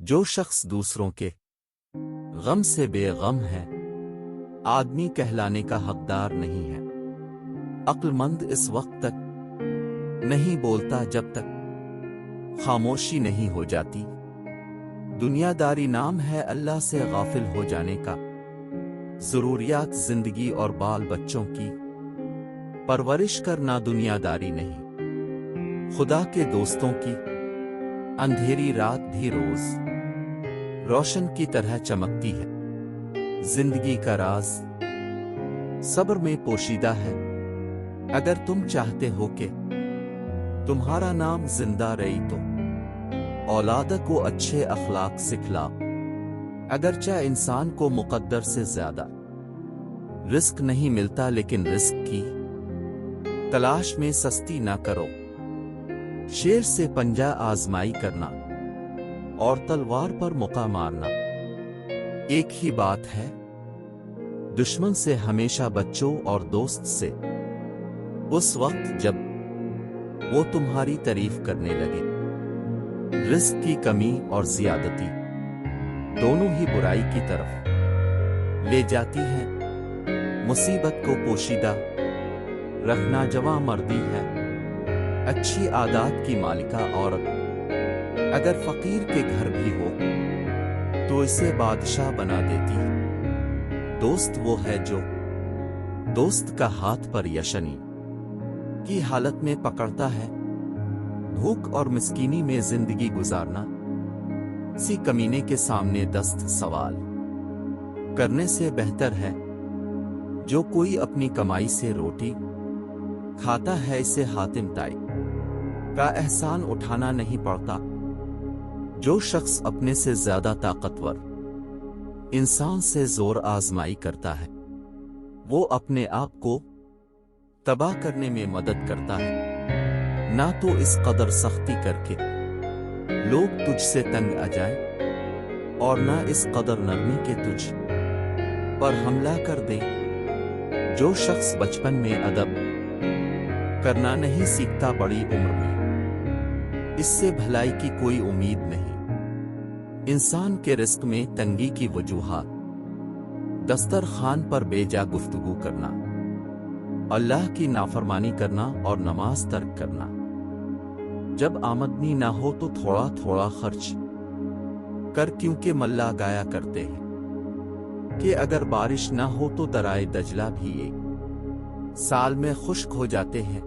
جو شخص دوسروں کے غم سے بے غم ہے آدمی کہلانے کا حقدار نہیں ہے۔ عقل مند اس وقت تک نہیں بولتا جب تک خاموشی نہیں ہو جاتی۔ دنیا داری نام ہے اللہ سے غافل ہو جانے کا۔ ضروریات زندگی اور بال بچوں کی پرورش کرنا دنیا داری نہیں۔ خدا کے دوستوں کی اندھیری رات بھی روز روشن کی طرح چمکتی ہے۔ زندگی کا راز صبر میں پوشیدہ ہے۔ اگر تم چاہتے ہو کہ تمہارا نام زندہ رہے تو اولاد کو اچھے اخلاق سکھلا۔ اگرچہ انسان کو مقدر سے زیادہ رزق نہیں ملتا لیکن رزق کی تلاش میں سستی نہ کرو۔ شیر سے پنجہ آزمائی کرنا اور تلوار پر مکہ مارنا ایک ہی بات ہے۔ دشمن سے ہمیشہ بچو اور دوست سے اس وقت جب وہ تمہاری تعریف کرنے لگے۔ رزق کی کمی اور زیادتی دونوں ہی برائی کی طرف لے جاتی ہے۔ مصیبت کو پوشیدہ رکھنا جواں مردی ہے۔ اچھی عادات کی مالکہ عورت اگر فقیر کے گھر بھی ہو تو اسے بادشاہ بنا دیتی۔ دوست وہ ہے جو دوست کا ہاتھ پر یشنی کی حالت میں پکڑتا ہے۔ بھوک اور مسکینی میں زندگی گزارنا کسی کمینے کے سامنے دست سوال کرنے سے بہتر ہے۔ جو کوئی اپنی کمائی سے روٹی کھاتا ہے اسے حاتم طائی کا احسان اٹھانا نہیں پڑتا۔ جو شخص اپنے سے زیادہ طاقتور انسان سے زور آزمائی کرتا ہے وہ اپنے آپ کو تباہ کرنے میں مدد کرتا ہے۔ نہ تو اس قدر سختی کر کے لوگ تجھ سے تنگ آ جائیں اور نہ اس قدر نرمی کے تجھ پر حملہ کر دیں۔ جو شخص بچپن میں ادب کرنا نہیں سیکھتا بڑی عمر میں اس سے بھلائی کی کوئی امید نہیں۔ انسان کے رزق میں تنگی کی وجوہات دسترخوان پر بے جا گفتگو کرنا، اللہ کی نافرمانی کرنا اور نماز ترک کرنا۔ جب آمدنی نہ ہو تو تھوڑا تھوڑا خرچ کر، کیونکہ ملا گایا کرتے ہیں کہ اگر بارش نہ ہو تو درائے دجلہ بھی ایک سال میں خشک ہو جاتے ہیں۔